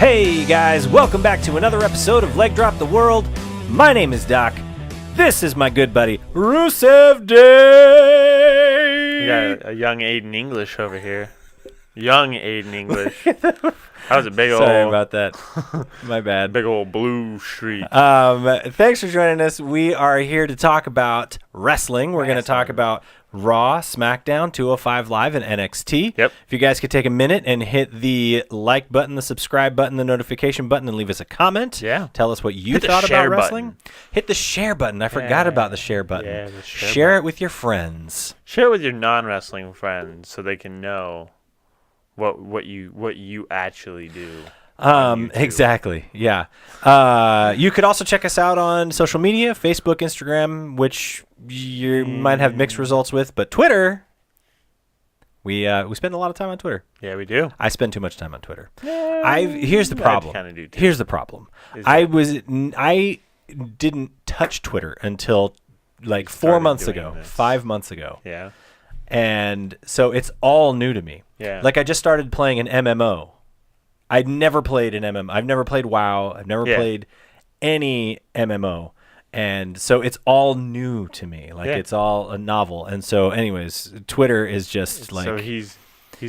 Hey guys, welcome back to another episode of Leg Drop the World. My name is Doc. This is my good buddy, Rusev Day. We got a young Aiden English over here. Young Aiden English. That was a big Sorry about that. My bad. Big old blue streak. Thanks for joining us. We are here to talk about wrestling. We're going to talk about Raw, SmackDown, 205 Live, and NXT. Yep. If you guys could take a minute and hit the like button, the subscribe button, the notification button, and leave us a comment. Yeah. Tell us what you thought about wrestling. Hit the share button. I forgot about the share button. Yeah, the share it with your friends. Share it with your non-wrestling friends so they can know what you actually do. Exactly. Yeah. You could also check us out on social media, Facebook, Instagram, which you might have mixed results with, but Twitter, we spend a lot of time on Twitter. Yeah, we do. I spend too much time on Twitter. Yeah, Here's the problem. I kinda do too. Here's the problem. I didn't touch Twitter until like 4 months ago, 5 months ago. Yeah. And so it's all new to me. Yeah. Like I just started playing an MMO. I'd never played an MMO. I've never played WoW. I've never played any MMO. And so it's all new to me. Like it's all a novel. And so anyways, Twitter is just like... So he's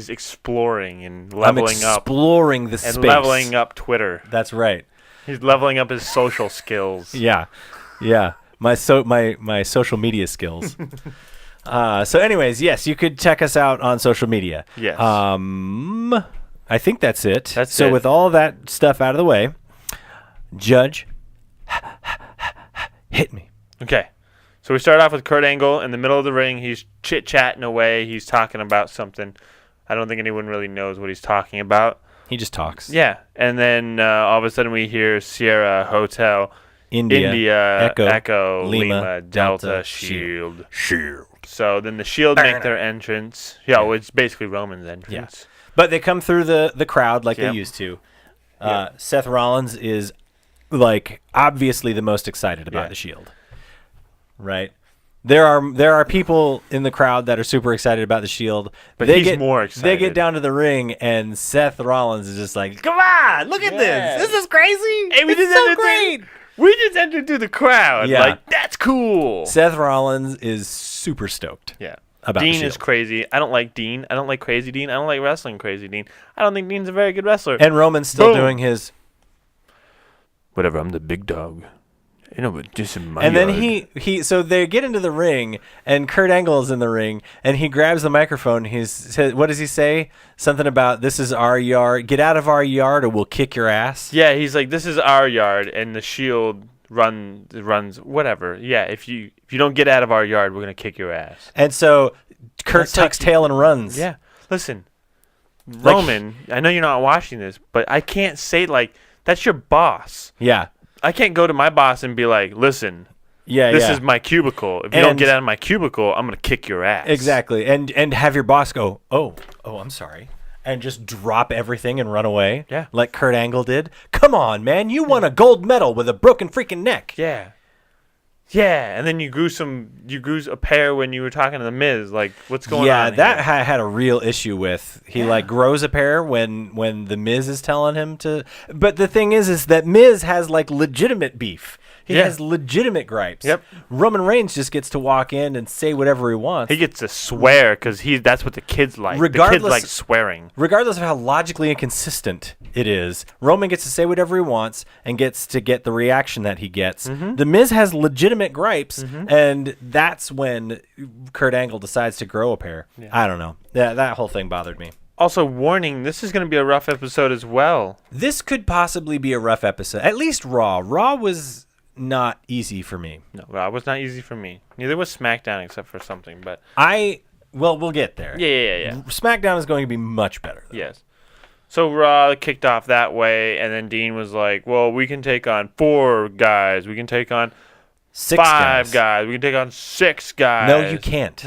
exploring and leveling up. Exploring the space. And leveling up Twitter. That's right. He's leveling up his social skills. Yeah. Yeah. My social media skills. So anyways, yes, you could check us out on social media. Yes. I think that's it. So with all that stuff out of the way, Judge, hit me. Okay. So we start off with Kurt Angle in the middle of the ring. He's chit-chatting away. He's talking about something. I don't think anyone really knows what he's talking about. He just talks. Yeah. And then all of a sudden we hear Sierra Hotel, India Echo, Lima, Delta, Shield. So then the Shield make their entrance. Yeah, well, it's basically Roman's entrance. Yeah. But they come through the crowd like they used to. Seth Rollins is, like, obviously the most excited about the Shield. Right? There are people in the crowd that are super excited about the Shield. But he's more excited. They get down to the ring, and Seth Rollins is just like, come on, look at this. This is crazy. Hey, it's so great. We just entered through the crowd. Yeah. Like, that's cool. Seth Rollins is super stoked. Yeah. About Dean the Shield. is crazy. I don't like Dean. I don't like Crazy Dean. I don't like wrestling Crazy Dean. I don't think Dean's a very good wrestler. And Roman's still doing his... Whatever, I'm the big dog. You know, but just in my And yard. then so they get into the ring, and Kurt Angle is in the ring, and he grabs the microphone. What does he say? Something about, this is our yard. Get out of our yard or we'll kick your ass. Yeah, he's like, this is our yard, and the Shield runs whatever. Yeah, if you don't get out of our yard, we're going to kick your ass. And so Kurt tucks tail and runs. Yeah. Listen, Roman, I know you're not watching this, but I can't say, like, that's your boss. Yeah. I can't go to my boss and be like, listen, this is my cubicle. If you don't get out of my cubicle, I'm going to kick your ass. Exactly. And have your boss go, oh, I'm sorry. And just drop everything and run away. Yeah. Like Kurt Angle did. Come on, man. You won a gold medal with a broken freaking neck. Yeah. Yeah. And then you grew a pair when you were talking to The Miz. Like, what's going on? Yeah, that I had a real issue with. He like grows a pair when The Miz is telling him to. But the thing is that Miz has like legitimate beef. He has legitimate gripes. Yep. Roman Reigns just gets to walk in and say whatever he wants. He gets to swear because that's what the kids like. The kids like swearing. Regardless of how logically inconsistent it is, Roman gets to say whatever he wants and gets to get the reaction that he gets. Mm-hmm. The Miz has legitimate gripes, and that's when Kurt Angle decides to grow a pair. Yeah. I don't know. That whole thing bothered me. Also, warning, this is going to be a rough episode as well. This could possibly be a rough episode. At least Raw. Raw was not easy for me. No, Raw was not easy for me. Neither was SmackDown except for something, but... we'll get there. Yeah. SmackDown is going to be much better. Yes. So Raw kicked off that way, and then Dean was like, well, we can take on 4 guys. We can take on 5 guys. We can take on 6 guys. No, you can't.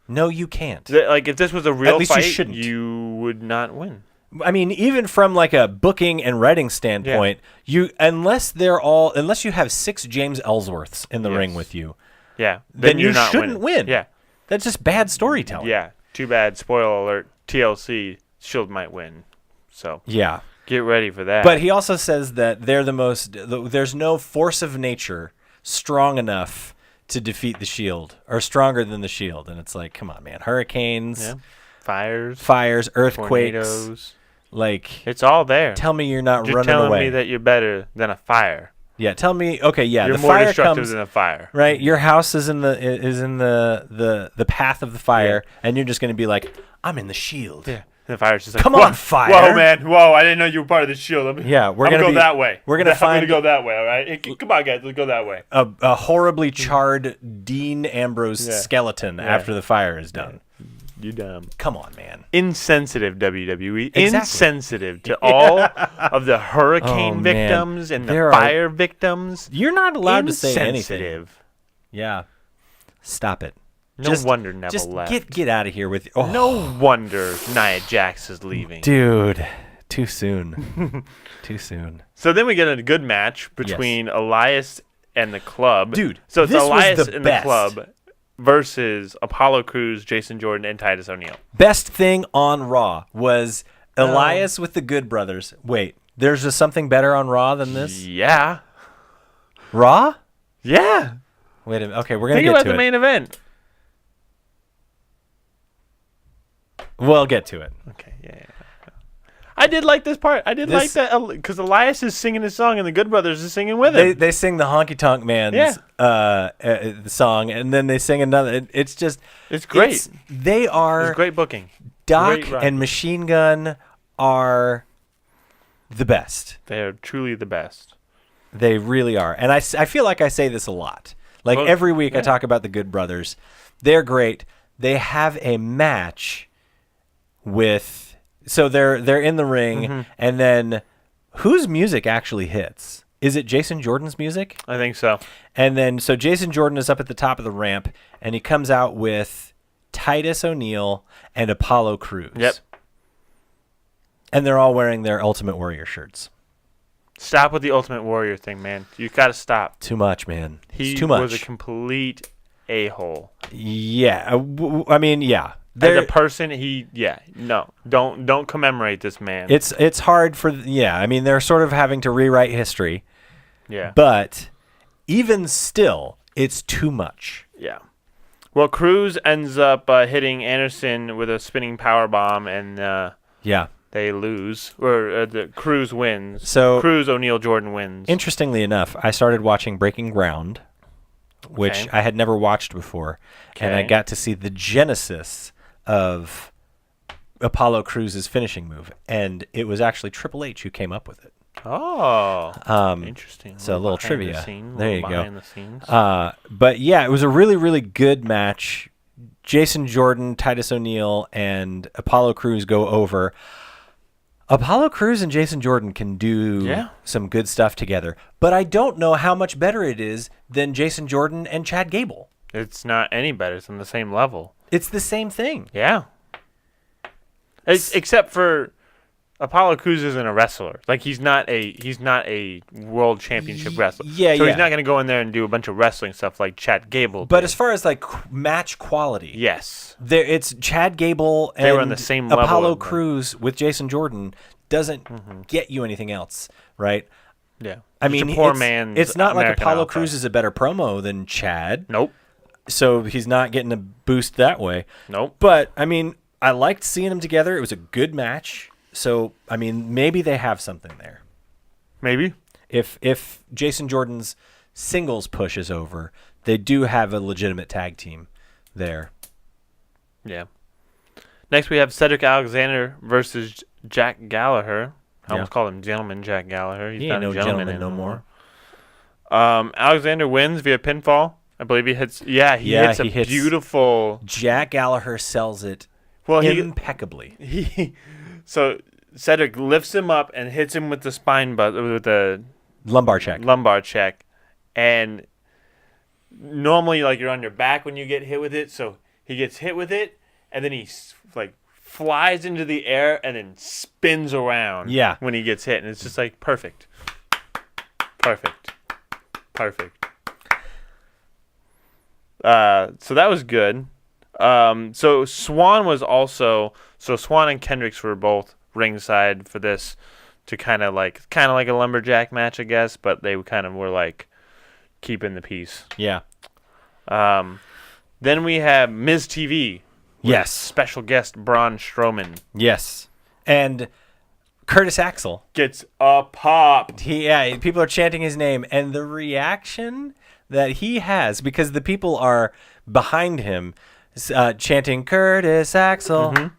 No, you can't. Like, if this was a real fight, you would not win. I mean, even from like a booking and writing standpoint, unless you have 6 James Ellsworths in the ring with you, then you shouldn't win. Yeah, that's just bad storytelling. Yeah, too bad. Spoiler alert: TLC, Shield might win. So yeah, Get ready for that. But he also says that they're there's no force of nature strong enough to defeat the Shield, or stronger than the Shield. And it's like, come on, man. Hurricanes, fires, earthquakes. Tornadoes. Like, it's all there. Tell me you're not You're running away. telling me that you're better than a fire. Yeah, tell me. Okay, yeah, you're the more fire destructive comes, than a fire. Right, your house is in the path of the fire, and you're just going to be like, I'm in the Shield. Yeah. And the fire's just like, come on, fire! Whoa, man! Whoa, I didn't know you were part of the Shield. We're gonna go that way. I'm gonna go that way. All right, come on, guys, let's go that way. A horribly charred Dean Ambrose skeleton after the fire is done. You dumb. Come on, man. Insensitive WWE. Exactly. Insensitive to all of the hurricane victims and the fire victims. You're not allowed to say anything. Yeah. Stop it. No wonder Neville left. Get out of here with... No wonder Nia Jax is leaving. Dude. Too soon. Too soon. So then we get a good match between Elias and the Club. Dude, so it's Elias and the Club versus Apollo Crews, Jason Jordan, and Titus ONeil. Best thing on Raw was Elias with the Good Brothers. Wait, there's just something better on Raw than this? Yeah. Raw? Yeah. Wait a minute. Okay, we're going to get to it. Think about the main event. We'll get to it. Okay, yeah. I did like this part. I did like that because Elias is singing his song and the Good Brothers is singing with him. They sing the Honky Tonk Man's song, and then they sing another. It's just... It's great. It's great booking. Doc and Machine Gun are the best. They are truly the best. They really are. And I feel like I say this a lot. Like every week I talk about the Good Brothers. They're great. They have a match with... So they're in the ring, and then whose music actually hits? Is it Jason Jordan's music? I think so. And then so Jason Jordan is up at the top of the ramp, and he comes out with Titus ONeil and Apollo Crews. Yep. And they're all wearing their Ultimate Warrior shirts. Stop with the Ultimate Warrior thing, man. You got to stop. Too much, man. He too much. Was a complete a-hole. Yeah. I mean, yeah. As a person, don't commemorate this man. It's hard for I mean, they're sort of having to rewrite history. Yeah. But even still, it's too much. Yeah. Well, Cruz ends up hitting Anderson with a spinning power bomb, and they lose, or the Cruz wins. So Cruz ONeil Jordan wins. Interestingly enough, I started watching Breaking Ground, which I had never watched before, and I got to see the genesis of Apollo Crews' finishing move, and it was actually Triple H who came up with it. Oh, interesting. So a little trivia. There you go. The scenes. But yeah, it was a really, really good match. Jason Jordan, Titus ONeil, and Apollo Crews go over. Apollo Crews and Jason Jordan can do some good stuff together, but I don't know how much better it is than Jason Jordan and Chad Gable. It's not any better. It's on the same level. It's the same thing. Yeah. Except for Apollo Crews isn't a wrestler. Like he's not a world championship wrestler. Yeah, so he's not going to go in there and do a bunch of wrestling stuff like Chad Gable did. But as far as like match quality, yes, it's Chad Gable and they were on the same level. Apollo Crews with Jason Jordan doesn't get you anything else, right? Yeah, I mean, it's not like Apollo Crews is a better promo than Chad. Nope. So he's not getting a boost that way. Nope. But I mean, I liked seeing them together. It was a good match. So, I mean, maybe they have something there. Maybe. If Jason Jordan's singles push is over, they do have a legitimate tag team there. Yeah. Next, we have Cedric Alexander versus Jack Gallagher. I almost called him Gentleman Jack Gallagher. He's not no a gentleman anymore. Alexander wins via pinfall. I believe he hits... Yeah, he hits a beautiful... Jack Gallagher sells it impeccably. So Cedric lifts him up and hits him with the with the lumbar check, and normally like you're on your back when you get hit with it. So he gets hit with it, and then he like flies into the air and then spins around. Yeah. When he gets hit, and it's just like perfect. So that was good. Swan and Kendricks were both ringside for this to kind of like a lumberjack match, I guess, but they kind of were like keeping the peace. Yeah. Then we have Miz TV. Yes. Special guest Braun Strowman. Yes. And Curtis Axel gets a pop. People are chanting his name, and the reaction that he has, because the people are behind him chanting Curtis Axel.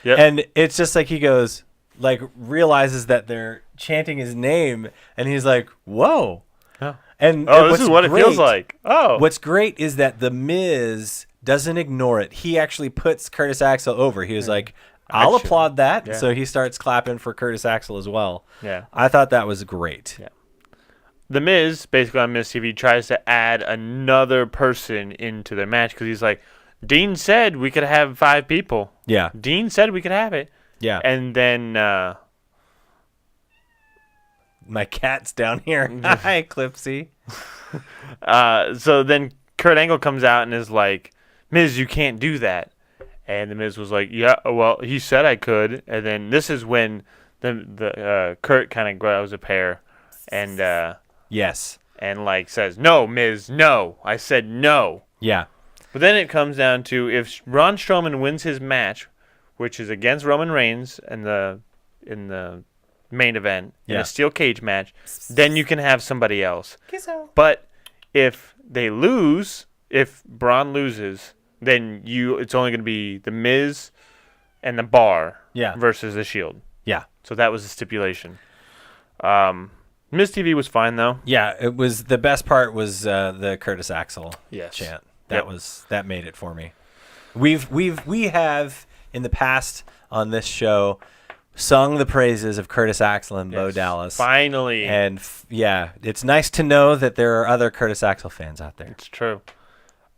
Yep. And it's just like he goes, like, realizes that they're chanting his name, and he's like, whoa. Oh. And this is what it feels like. Oh. What's great is that The Miz doesn't ignore it. He actually puts Curtis Axel over. He was like, I'll applaud that. Yeah. So he starts clapping for Curtis Axel as well. Yeah. I thought that was great. Yeah. The Miz, basically on Miz TV, tries to add another person into their match because he's like, Dean said we could have 5 people. Yeah. Dean said we could have it. Yeah. And then... my cat's down here. Hi, Clipsy. So then Kurt Angle comes out and is like, Miz, you can't do that. And the Miz was like, yeah, well, he said I could. And then this is when the Kurt kind of grabs a pair and yes, and like says, no, Miz, no. I said no. Yeah. But then it comes down to if Braun Strowman wins his match, which is against Roman Reigns in the main event in a steel cage match, then you can have somebody else. But if they lose, if Braun loses, then it's only going to be the Miz and the Bar versus the Shield. Yeah. So that was the stipulation. Miz TV was fine though. Yeah, it was the best part was the Curtis Axel chant. That made it for me. We have in the past on this show sung the praises of Curtis Axel and Bo Dallas. Finally. And it's nice to know that there are other Curtis Axel fans out there. It's true.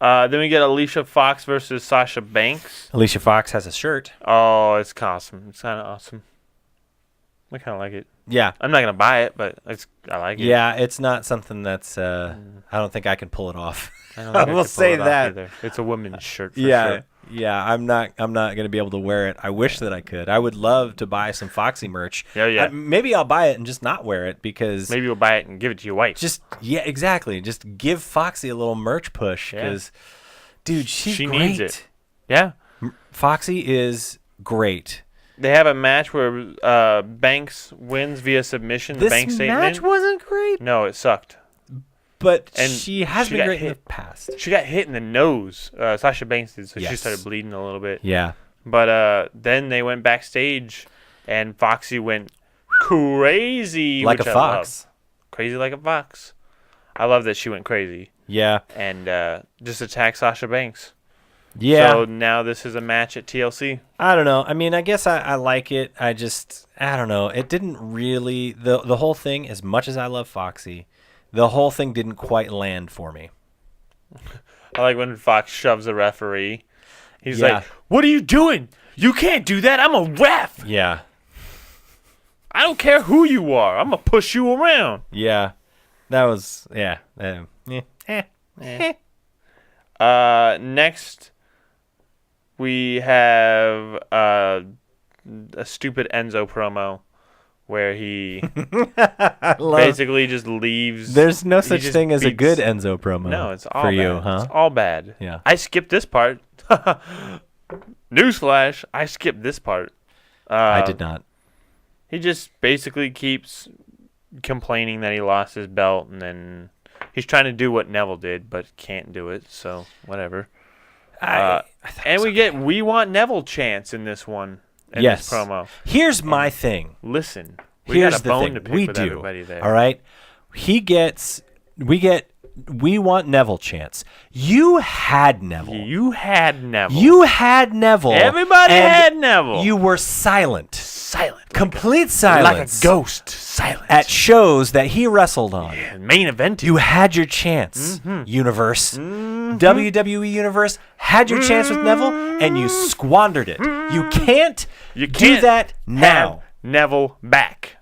Then we get Alicia Fox versus Sasha Banks. Alicia Fox has a shirt. Oh, it's awesome. It's kind of awesome. I kind of like it. Yeah. I'm not going to buy it, but I like it. Yeah, it's not something that's... I don't think I can pull it off. I will say that. It's a woman's shirt for sure. Yeah, I'm not going to be able to wear it. I wish that I could. I would love to buy some Foxy merch. Yeah. Maybe I'll buy it and just not wear it because... Maybe you'll buy it and give it to your wife. Exactly. Just give Foxy a little merch push because, dude, she great. Needs it. Yeah. Foxy is great. They have a match where Banks wins via submission. This Banks match wasn't great. No, it sucked. But she has been great in the past. She got hit in the nose. Sasha Banks did, so she started bleeding a little bit. Yeah. But then they went backstage, and Foxy went crazy. Like a fox. Crazy like a fox. I love that she went crazy. Yeah. And just attacked Sasha Banks. Yeah. So now this is a match at TLC. I don't know. I mean, I guess I like it. I don't know. It didn't really... The whole thing, as much as I love Foxy... The whole thing didn't quite land for me. I like when Fox shoves a referee. He's like, what are you doing? You can't do that. I'm a ref. Yeah. I don't care who you are. I'm going to push you around. Yeah. That was, Next, we have a stupid Enzo promo. Where he basically just leaves. There's no such thing as a good Enzo promo. No, it's all for bad. You, huh? It's all bad. Yeah. I skipped this part. Newsflash, I skipped this part. I did not. He just basically keeps complaining that he lost his belt, and then he's trying to do what Neville did, but can't do it, so whatever. And we want Neville chants in this one. This promo. Here's my thing. Listen, we got a bone to pick with everybody there. All right, we want Neville chants. You had Neville. Everybody had Neville. You were silent. Complete silence. Like a ghost. Silent. At shows that he wrestled on. Yeah, main event. You had your chance, universe. WWE Universe had your chance with Neville, and you squandered it. You can't do that now. Neville back.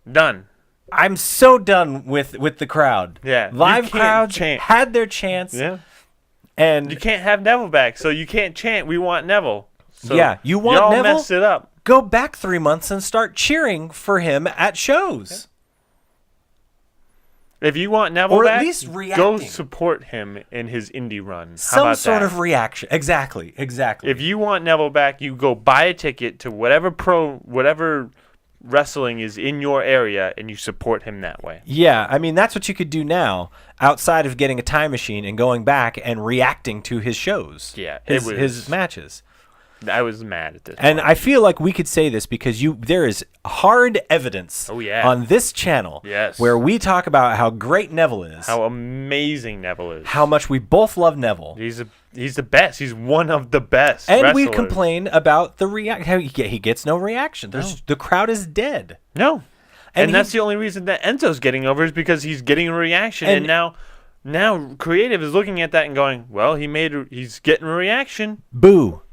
Done. I'm so done with the crowd. Yeah. Live crowds had their chance. Yeah. And you can't have Neville back, so you can't chant, we want Neville. So you want y'all Neville? Messed it up. go back 3 months and start cheering for him at shows. If you want Neville or at back, least go support him in his indie run. Some sort of reaction. Exactly. If you want Neville back, you go buy a ticket to whatever wrestling is in your area, and you support him that way. Yeah, I mean, that's what you could do now, outside of getting a time machine and going back and reacting to his shows. Yeah, his matches. I was mad at this. And I feel like we could say this because there is hard evidence on this channel where we talk about how great Neville is. How amazing Neville is. How much we both love Neville. He's the best. He's one of the best And wrestlers. we complain about how he gets no reaction. The crowd is dead. No. And that's the only reason that Enzo's getting over is because he's getting a reaction. And now Creative is looking at that and going, well, he's getting a reaction. Boo.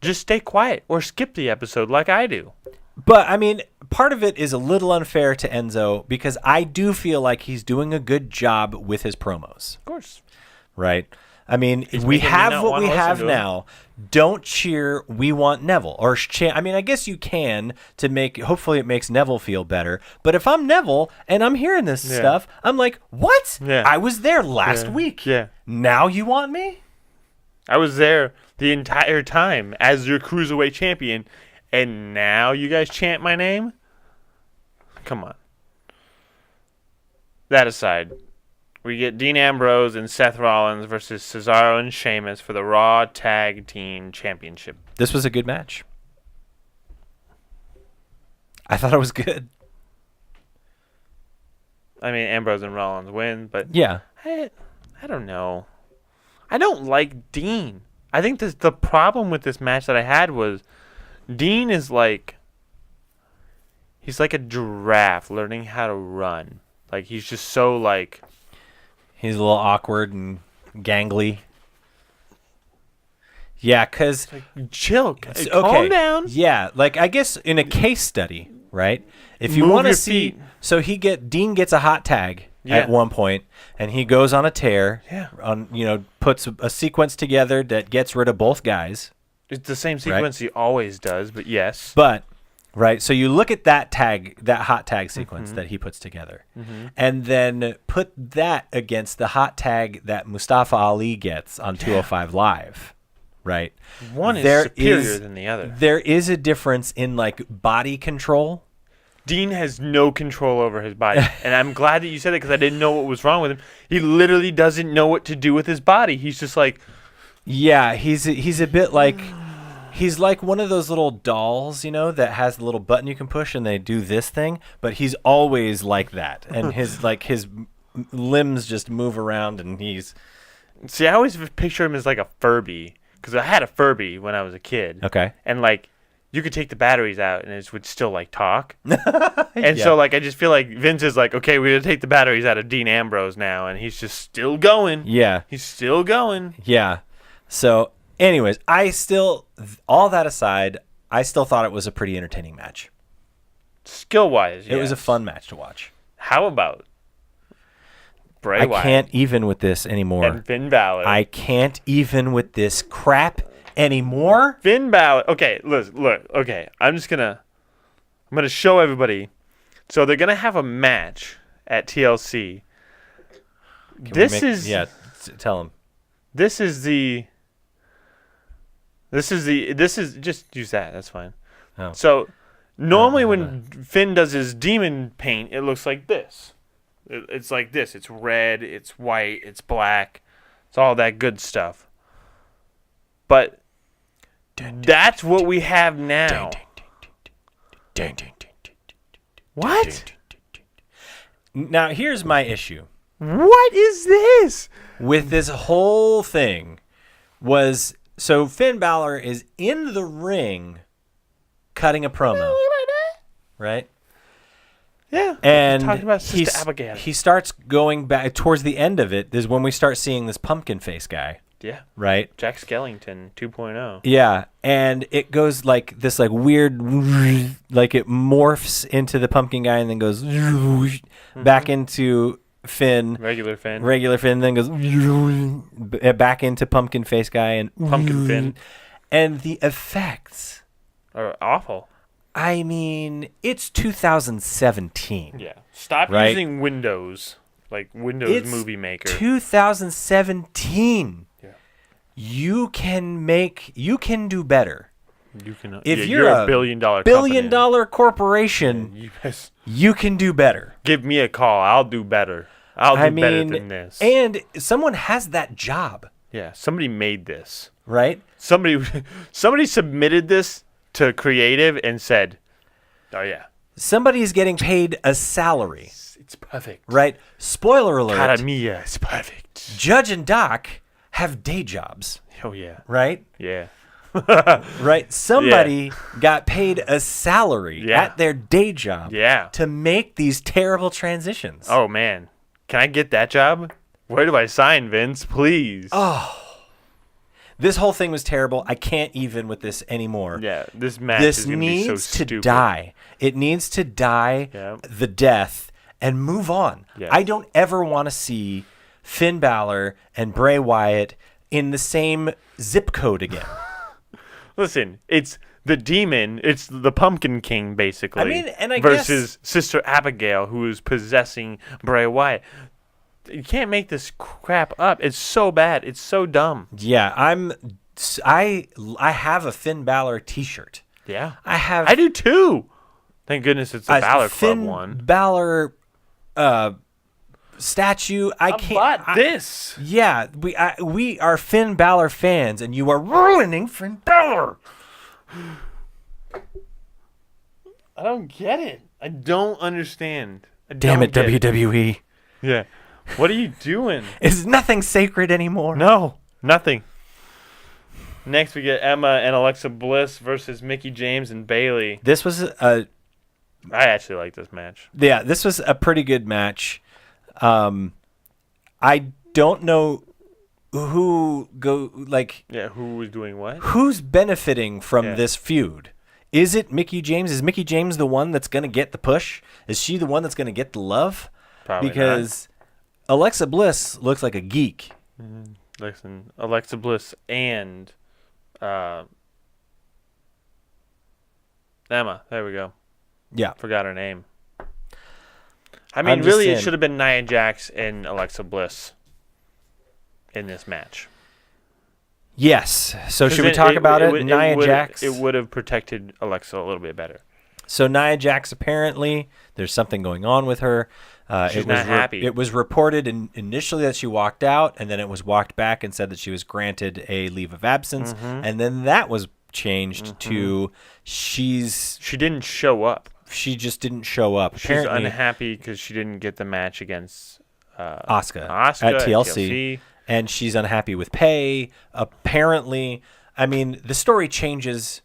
Just stay quiet or skip the episode like I do. But, I mean, part of it is a little unfair to Enzo because I do feel like he's doing a good job with his promos. Of course. Right? I mean, we have what we have now. Don't cheer, we want Neville. I mean, I guess you can hopefully it makes Neville feel better. But if I'm Neville and I'm hearing this stuff, I'm like, what? Yeah. I was there last week. Yeah. Now you want me? I was there the entire time as your Cruiserweight champion, and now you guys chant my name? Come on. That aside, we get Dean Ambrose and Seth Rollins versus Cesaro and Sheamus for the Raw Tag Team Championship. This was a good match. I thought it was good. I mean, Ambrose and Rollins win, but yeah, I don't know. I don't like Dean. I think the problem with this match that I had was Dean is he's like a giraffe learning how to run. Like, he's just so he's a little awkward and gangly. Yeah, because chill, calm down. Yeah, I guess in a case study, right? If you want to see, feet. So Dean gets a hot tag at one point, and he goes on a tear. Yeah. Puts a sequence together that gets rid of both guys. It's the same sequence he always does, but yes. But right, so you look at that hot tag sequence that he puts together, and then put that against the hot tag that Mustafa Ali gets on 205 Live. Right. One is superior than the other. There is a difference in body control. Dean has no control over his body. And I'm glad that you said it because I didn't know what was wrong with him. He literally doesn't know what to do with his body. He's just yeah, he's a bit he's like one of those little dolls, that has the little button you can push and they do this thing, but he's always like that. And his limbs just move around and he's... See, I always picture him as like a Furby. Because I had a Furby when I was a kid. Okay. And you could take the batteries out and it would still talk. And so I just feel like Vince is okay, we're going to take the batteries out of Dean Ambrose now. And he's just still going. Yeah. He's still going. Yeah. So anyways, all that aside, I still thought it was a pretty entertaining match. Skill-wise, yes. It was a fun match to watch. How about Bray Wyatt? I can't even with this anymore. And Finn Balor. I can't even with this crap anymore. Finn Balor. Okay, look. Okay, I'm gonna show everybody. So they're gonna have a match at TLC. Tell them. This is just use that. That's fine. Oh. So normally when Finn does his demon paint, it looks like this. It's like this. It's red, it's white, it's black. It's all that good stuff. But that's what we have now. What? Now, here's my issue. What is this? With this whole thing so Finn Balor is in the ring cutting a promo. Right? Yeah, and talking about Sister Abigail. He starts going back towards the end of it. Is when we start seeing this pumpkin face guy. Yeah, right. Jack Skellington 2.0. Yeah, and it goes this weird, it morphs into the pumpkin guy and then goes back into Finn, regular Finn, then goes back into pumpkin face guy and pumpkin Finn, and the effects are awful. I mean, it's 2017. Yeah. Stop right? using Windows, like Windows Movie Maker. 2017. Yeah. You can do better. You can. If you're a $1 billion corporation, you can do better. Give me a call. I'll do better. I'll do better than this. And someone has that job. Yeah. Somebody made this. Right? Somebody submitted this to creative and said, "Oh yeah, somebody is getting paid a salary." It's perfect. Right? Spoiler alert. Cara mia, it's perfect. Judge and Doc have day jobs. Oh yeah. Right? Yeah. Right? Somebody got paid a salary at their day job to make these terrible transitions. Oh man. Can I get that job? Where do I sign, Vince? Please. Oh. This whole thing was terrible. I can't even with this anymore. Yeah, this match is going to be so stupid. Needs to die. It needs to die the death and move on. Yes. I don't ever want to see Finn Balor and Bray Wyatt in the same zip code again. Listen, it's the demon. It's the Pumpkin King, basically. I mean, and I versus Sister Abigail, who is possessing Bray Wyatt. You can't make this crap up. It's so bad. It's so dumb. Yeah, I have a Finn Balor T-shirt. Yeah, I do too. Thank goodness it's a Balor Club one. Finn Balor statue. I bought this. Yeah, we are Finn Balor fans, and you are ruining Finn Balor. I don't get it. I don't understand. Damn it, WWE. Yeah. What are you doing? Is nothing sacred anymore? No, nothing. Next, we get Emma and Alexa Bliss versus Mickie James and Bayley. This was I actually like this match. Yeah, this was a pretty good match. I don't know who who was doing what? Who's benefiting from this feud? Is it Mickie James? Is Mickie James the one that's going to get the push? Is she the one that's going to get the love? Probably because Alexa Bliss looks like a geek. Mm-hmm. Listen, Alexa Bliss and Emma. There we go. Yeah. Forgot her name. I mean, really, it should have been Nia Jax and Alexa Bliss in this match. Yes. So should we talk about it? Nia Jax. It would have protected Alexa a little bit better. So Nia Jax, apparently, there's something going on with her. She's not happy. It was reported initially that she walked out, and then it was walked back and said that she was granted a leave of absence, and then that was changed to she didn't show up. She just didn't show up. She's unhappy because she didn't get the match against Asuka at TLC. And she's unhappy with pay. Apparently, I mean, the story changes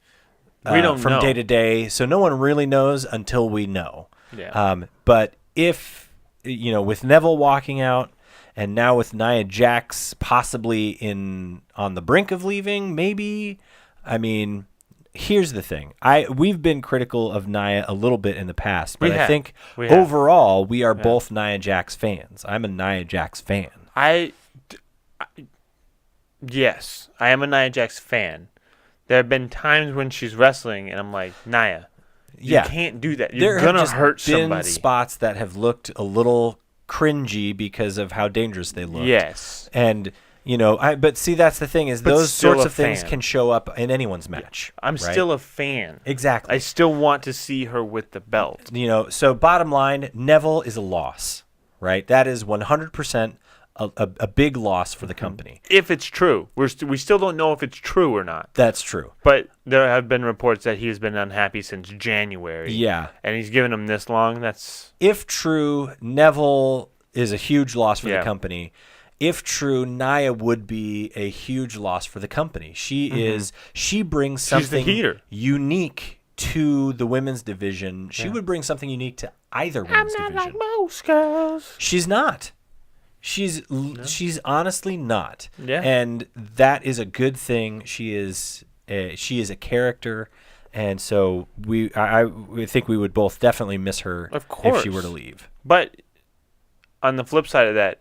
from day to day, so no one really knows until we know. Yeah. But if, with Neville walking out, and now with Nia Jax possibly on the brink of leaving, maybe, I mean, here's the thing. We've been critical of Nia a little bit in the past, but I think overall we are both Nia Jax fans. I'm a Nia Jax fan. Yes, I am a Nia Jax fan. There have been times when she's wrestling, and I'm like, Nia, you can't do that. You're going to hurt somebody. There have been spots that have looked a little cringy because of how dangerous they look. Yes. And, but see, that's the thing is those sorts of things can show up in anyone's match. I'm still a fan. Exactly. I still want to see her with the belt. So bottom line, Neville is a loss, right? That is 100% a big loss for the company. If it's true. We still don't know if it's true or not. That's true. But there have been reports that he has been unhappy since January. Yeah. And he's given him this long. If true, Neville is a huge loss for the company. If true, Nia would be a huge loss for the company. She brings something unique to the women's division. She would bring something unique to either women's division. I'm not like most girls. She's not. She's honestly not. Yeah. And that is a good thing. She is a character, and so I think we would both definitely miss her if she were to leave. But on the flip side of that,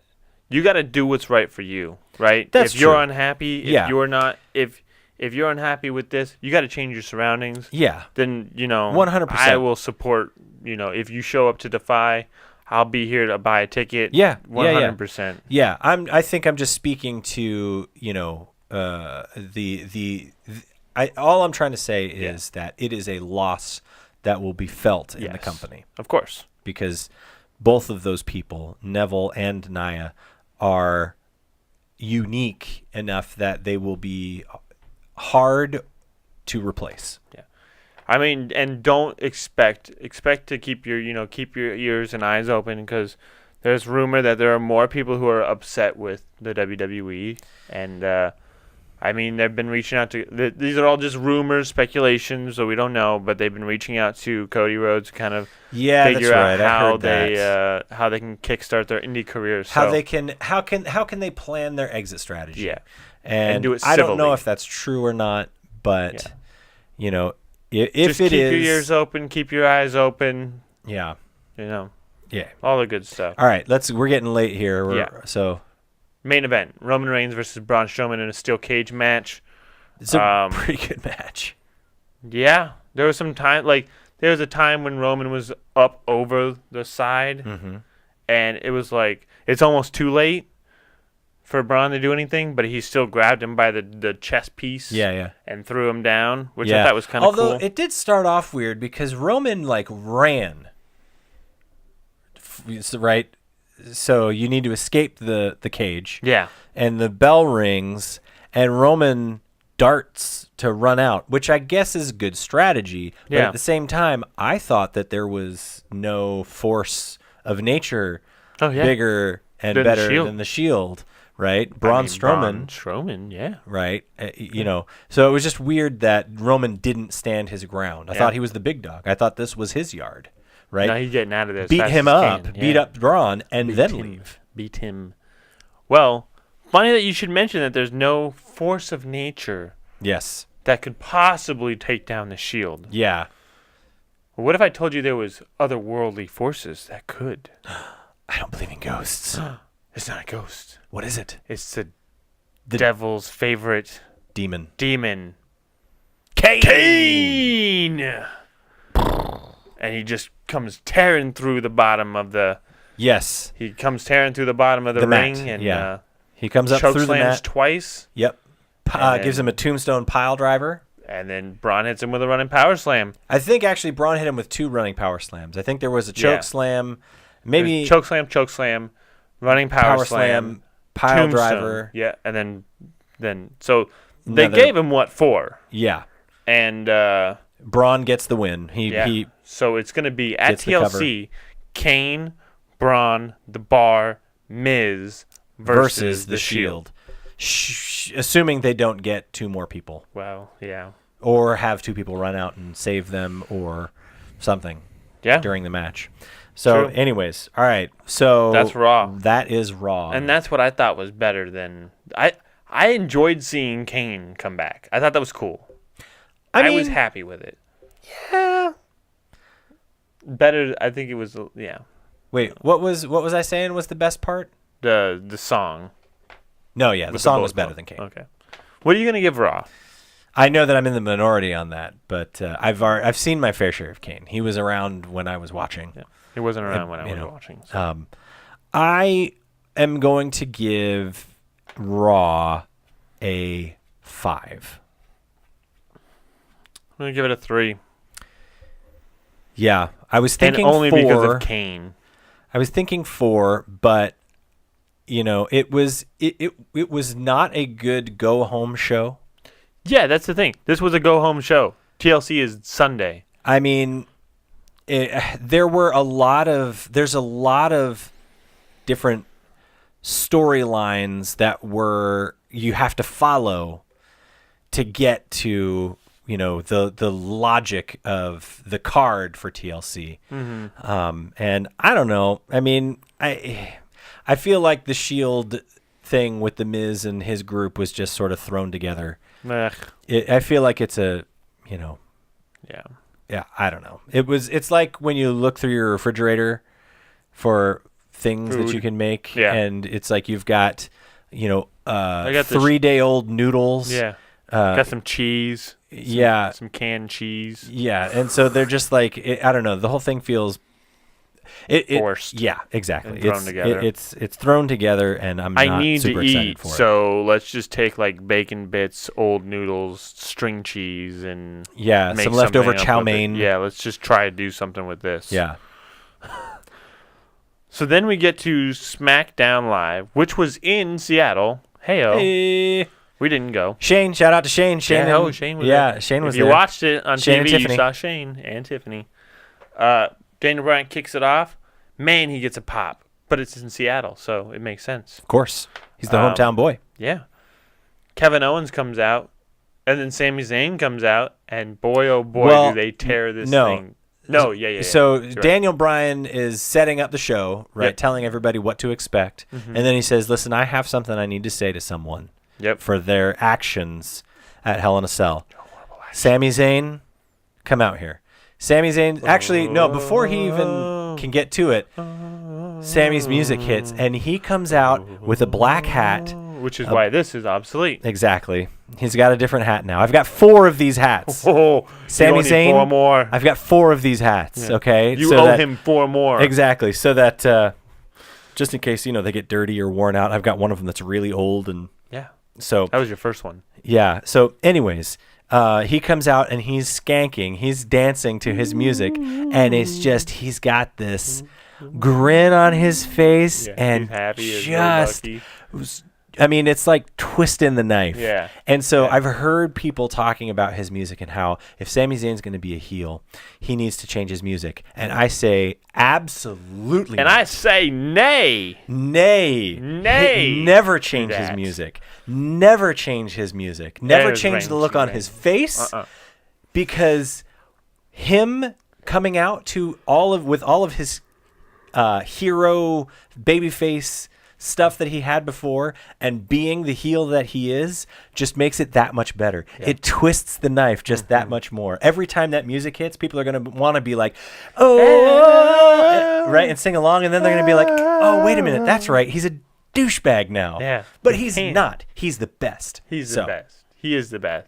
you got to do what's right for you, right? That's if you're unhappy, if you're not if if you're unhappy with this, you got to change your surroundings. Yeah. Then 100%. I will support. If you show up to Defy, I'll be here to buy a ticket. Yeah. 100%. Yeah. I think I'm just speaking to all I'm trying to say is that it is a loss that will be felt in the company. Of course. Because both of those people, Neville and Nia, are unique enough that they will be hard to replace. Yeah. I mean, and don't expect to keep your ears and eyes open, because there's rumor that there are more people who are upset with the WWE, and I mean, they've been reaching out to. These are all just rumors, speculations, so we don't know. But they've been reaching out to Cody Rhodes to kind of figure out how they can kickstart their indie careers. How can they plan their exit strategy? Yeah, and do it civilly. I don't know if that's true or not, but if just keep your ears open, keep your eyes open. Yeah, all the good stuff. All right, we're getting late here. So. Main event: Roman Reigns versus Braun Strowman in a steel cage match. It's a pretty good match. Yeah, there was some time. There was a time when Roman was up over the side, and it was like it's almost too late for Braun to do anything, but he still grabbed him by the chest piece. And threw him down, which I thought was kind of cool. Although it did start off weird because Roman ran. Right. So you need to escape the cage. Yeah. And the bell rings, and Roman darts to run out, which I guess is good strategy. But at the same time, I thought that there was no force of nature bigger and better than the Shield, right? Braun Strowman, yeah. Right? So it was just weird that Roman didn't stand his ground. I thought he was the big dog. I thought this was his yard. Right? No, he's getting out of there. Beat him up, beat up Braun, and then leave. Beat him. Well, funny that you should mention that there's no force of nature. Yes. That could possibly take down the Shield. Yeah. Well, what if I told you there was otherworldly forces that could? I don't believe in ghosts. It's not a ghost. What is it? It's the devil's favorite demon. Kane! And he just comes tearing through the bottom of the... Yes. He comes tearing through the bottom of the ring. Mat. And he comes up through the mat. Twice. Yep. Gives him a tombstone pile driver. And then Braun hits him with a running power slam. I think actually Braun hit him with 2 running power slams. I think there was a choke slam. Maybe... Choke slam, running power slam, pile tombstone. Driver. Yeah, and then so they gave him 4? Yeah. And Braun gets the win. He so it's going to be at TLC, Kane, Braun, The Bar, Miz versus the Shield. Assuming they don't get 2 more people. Well, yeah. Or have 2 people run out and save them or something during the match. So, anyways, all right. So that's Raw. That is Raw. And that's what I thought was better than... I enjoyed seeing Kane come back. I thought that was cool. I was happy with it. Yeah. Better, I think it was, Wait, what was I saying was the best part? The song. No, the song was better than Kane. Okay. What are you going to give Raw? I know that I'm in the minority on that, but I've seen my fair share of Kane. He was around when I was watching. Yeah. He wasn't around when I was watching. So. I am going to give Raw a 5. I'm going to give it a 3. Yeah, I was thinking and only 4. Because of Kane. I was thinking 4, but it was not a good go home show. Yeah, that's the thing. This was a go home show. TLC is Sunday. I mean, there's a lot of different storylines that you have to follow to get to the logic of the card for TLC. Mm-hmm. And I don't know. I mean, I feel like the Shield thing with the Miz and his group was just sort of thrown together. I feel like it's a, yeah, I don't know. It's like when you look through your refrigerator for things that you can make, and it's like you've got, 3-day-old noodles. Yeah. Got some cheese. Some canned cheese. Yeah, and so they're just like, I don't know. The whole thing feels forced. Yeah, exactly. And thrown together. It's thrown together, and I'm not super excited for it. So let's just take like bacon bits, old noodles, string cheese, and some leftover chow mein. Yeah, let's just try to do something with this. Yeah. So then we get to SmackDown Live, which was in Seattle. Hey. We didn't go. Shane, shout out to Shane. Shane was there. Shane was there. If you watched it on Shane TV, you saw Shane and Tiffany. Daniel Bryan kicks it off. Man, he gets a pop. But it's in Seattle, so it makes sense. Of course. He's the hometown boy. Yeah. Kevin Owens comes out, and then Sami Zayn comes out, and boy, oh boy, do they tear this thing. No, yeah. So Daniel Bryan is setting up the show, right, telling everybody what to expect. Mm-hmm. And then he says, listen, I have something I need to say to someone for their actions at Hell in a Cell. Sami Zayn, come out here. Sami Zayn, actually, no, before he even can get to it, Sami's music hits, and he comes out with a black hat. Which is why this is obsolete. Exactly. He's got a different hat now. I've got 4 of these hats. Oh, Sami Zayn, 4 more. I've got 4 of these hats, okay? You owe him 4 more. Exactly. So that just in case, they get dirty or worn out, I've got one of them that's really old. And so that was your first one. Yeah. So anyways, he comes out and he's skanking. He's dancing to his music. And it's just, he's got this grin on his face. And he's happy just... I mean, it's like twisting the knife. Yeah. And so I've heard people talking about his music and how if Sami Zayn's going to be a heel, he needs to change his music. And I say absolutely and not. I say nay. Nay. Never change his music. Never change his music. Never change the look on his face. Because him coming out to with all of his hero babyface stuff that he had before and being the heel that he is just makes it that much better. It twists the knife just that much more. Every time that music hits, people are going to want to be like, oh, right, and sing along, and then they're going to be like, oh, wait a minute, that's right, he's a douchebag now. Yeah. But he's not. He's the best. He's the best. He is the best.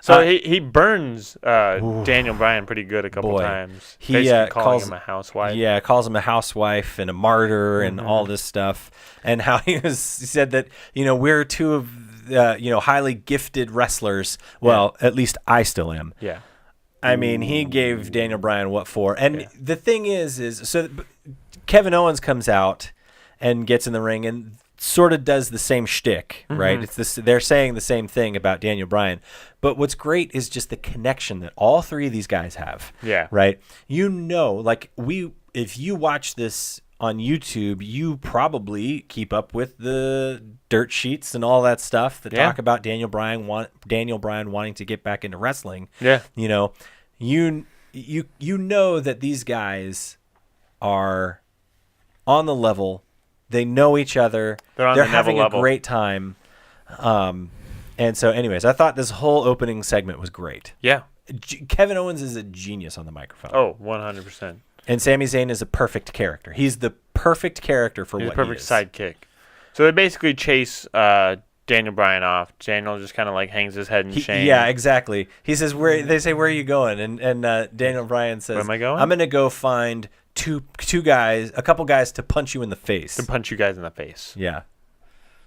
So he burns Daniel Bryan pretty good a couple times. He basically calls him a housewife. Yeah, calls him a housewife and a martyr and all this stuff. And how he said that, we're 2 of highly gifted wrestlers. Well, at least I still am. Yeah. I mean, he gave Daniel Bryan what for. And the thing is so Kevin Owens comes out and gets in the ring and sort of does the same shtick, right? It's this. They're saying the same thing about Daniel Bryan, but what's great is just the connection that all 3 of these guys have. Yeah. Right. If you watch this on YouTube, you probably keep up with the dirt sheets and all that stuff that talk about Daniel Bryan wanting to get back into wrestling. Yeah. You know that these guys are on the level. They know each other. They're having a great time. And so, anyways, I thought this whole opening segment was great. Yeah. Kevin Owens is a genius on the microphone. Oh, 100%. And Sami Zayn is a perfect character. He's the perfect character for what he is. He's a perfect sidekick. So they basically chase Daniel Bryan off. Daniel just kind of like hangs his head in shame. Yeah, exactly. He says, they say, where are you going? And Daniel Bryan says, where am I going? I'm going to go find two guys, a couple guys to punch you in the face. To punch you guys in the face. Yeah.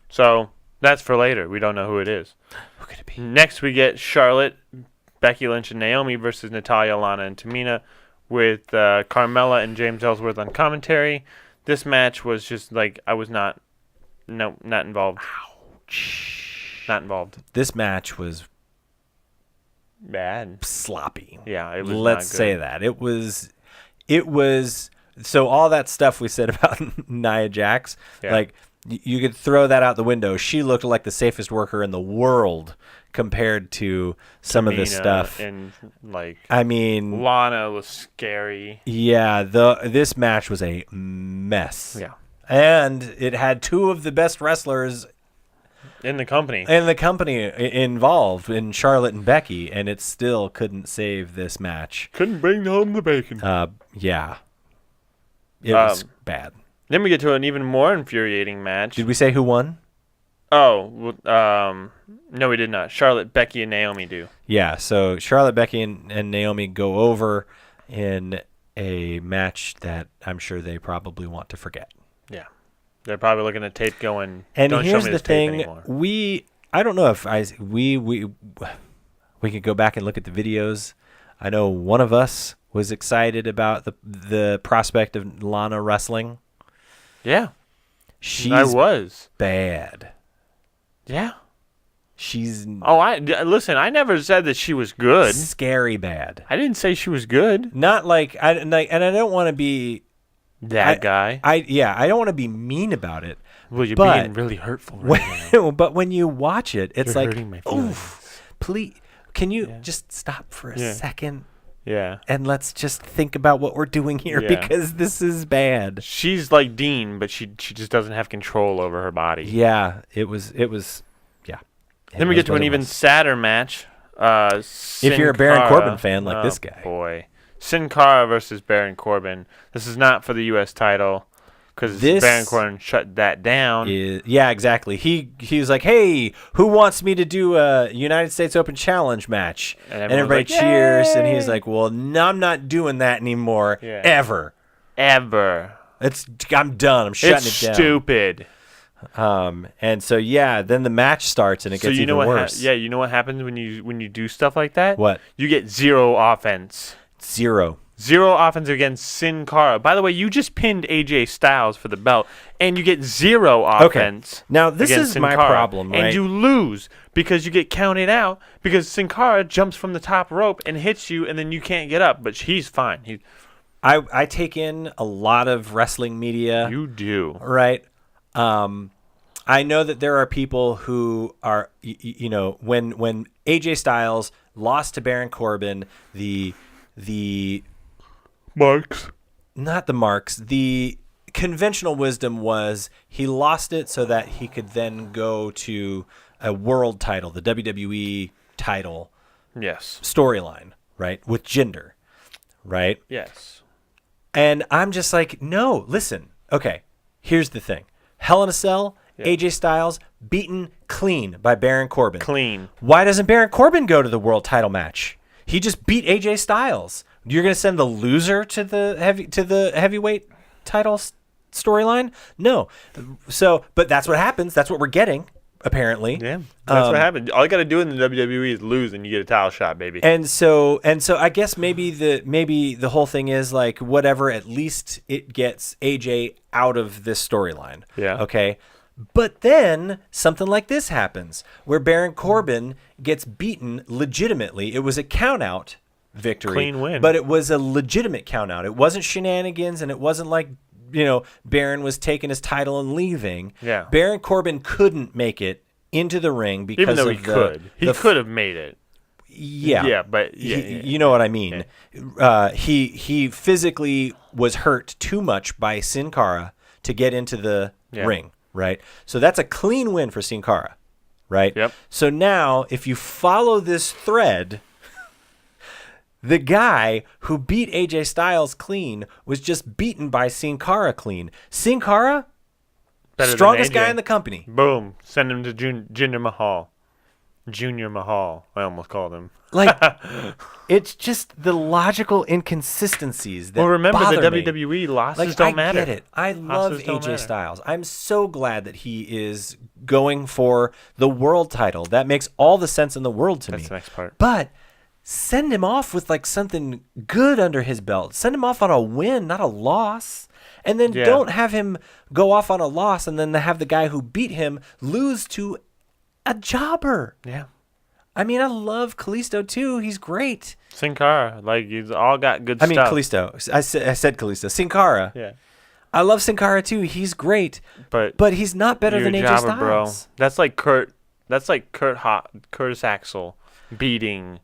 So that's for later. We don't know who it is. Who could it be? Next we get Charlotte, Becky Lynch, and Naomi versus Natalya, Lana, and Tamina with Carmella and James Ellsworth on commentary. This match was just like, I was not involved. Ouch. Not involved. This match was bad. Sloppy. Yeah, it was Let's not good. say that. It was so all that stuff we said about Nia Jax, like you could throw that out the window. She looked like the safest worker in the world compared to some of this stuff. And I mean, Lana was scary. Yeah, this match was a mess. Yeah. And it had 2 of the best wrestlers in the company involved in Charlotte and Becky, and it still couldn't save this match. Couldn't bring home the bacon. Yeah. It was bad. Then we get to an even more infuriating match. Did we say who won? Oh, no, we did not. Charlotte, Becky, and Naomi do. Yeah, so Charlotte, Becky, and Naomi go over in a match that I'm sure they probably want to forget. Yeah. They're probably looking at tape going, and don't here's show me the this thing, tape anymore. I don't know if we could go back and look at the videos. I know one of us was excited about the prospect of Lana wrestling. Yeah. I was bad. Yeah. She's listen, I never said that she was good. Scary bad. I didn't say she was good. Not like and I don't want to be that guy. I don't want to be mean about it. Well, you're being really hurtful right now. But when you watch it, it's you're like, hurting my feelings. Oof, please, can you just stop for a second? Yeah. And let's just think about what we're doing here because this is bad. She's like Dean, but she just doesn't have control over her body. Yeah, it was Then we get to an even sadder match. If you're a Baron Corbin fan like this guy. Boy. Sin Cara versus Baron Corbin. This is not for the U.S. title because Baron Corbin shut that down. Yeah, exactly. He was like, hey, who wants me to do a United States Open Challenge match? And everybody cheers. And he's like, well, no, I'm not doing that anymore. Yeah. Ever. I'm done. I'm shutting it down. It's stupid. And so then the match starts and it gets even worse. You know what happens when you do stuff like that? What? You get zero offense. Zero offense against Sin Cara. By the way, you just pinned AJ Styles for the belt, and you get zero offense. Okay. Now this is Sin my Cara, problem, right? And you lose because you get counted out because Sin Cara jumps from the top rope and hits you, and then you can't get up. But he's fine. I take in a lot of wrestling media. You do, right? I know that there are people who are, when AJ Styles lost to Baron Corbin, the marks, not the marks, the conventional wisdom was he lost it so that he could then go to a world title, the WWE title. Yes. Storyline, right? With Jinder, right? Yes. And I'm just like, no, listen. Okay, here's the thing. Hell in a Cell, AJ Styles beaten clean by Baron Corbin. Clean. Why doesn't Baron Corbin go to the world title match? He just beat AJ Styles. You're going to send the loser to the heavyweight title storyline? No. So, but that's what happens. That's what we're getting, apparently. Yeah, that's what happened. All you got to do in the WWE is lose, and you get a title shot, baby. And so I guess maybe the whole thing is like whatever. At least it gets AJ out of this storyline. Yeah. Okay. But then something like this happens where Baron Corbin gets beaten legitimately. It was a count-out victory. Clean win. But it was a legitimate count-out. It wasn't shenanigans, and it wasn't like, Baron was taking his title and leaving. Yeah. Baron Corbin couldn't make it into the ring because even though he could. He could have made it. Yeah. Yeah, but you know what I mean. Yeah. He physically was hurt too much by Sin Cara to get into the ring. Right? So that's a clean win for Sin Cara, right? Yep. So now, if you follow this thread, the guy who beat AJ Styles clean was just beaten by Sin Cara clean. Sin Cara, strongest guy in the company. Boom. Send him to Jinder Mahal. Junior Mahal, I almost called him. Like, it's just the logical inconsistencies that remember bother the WWE me. losses don't matter. I get it. I love AJ Styles. I'm so glad that he is going for the world title. That makes all the sense in the world to me. That's the next part. But send him off with like something good under his belt. Send him off on a win, not a loss. And then don't have him go off on a loss and then have the guy who beat him lose to a jobber. Yeah. I mean, I love Kalisto too. He's great. Sin Cara, he's all got good stuff. I mean, Kalisto. I said Kalisto. Sin Cara. Yeah. I love Sin Cara too. He's great. But he's not better than AJ Styles. Bro. That's like Curtis Axel beating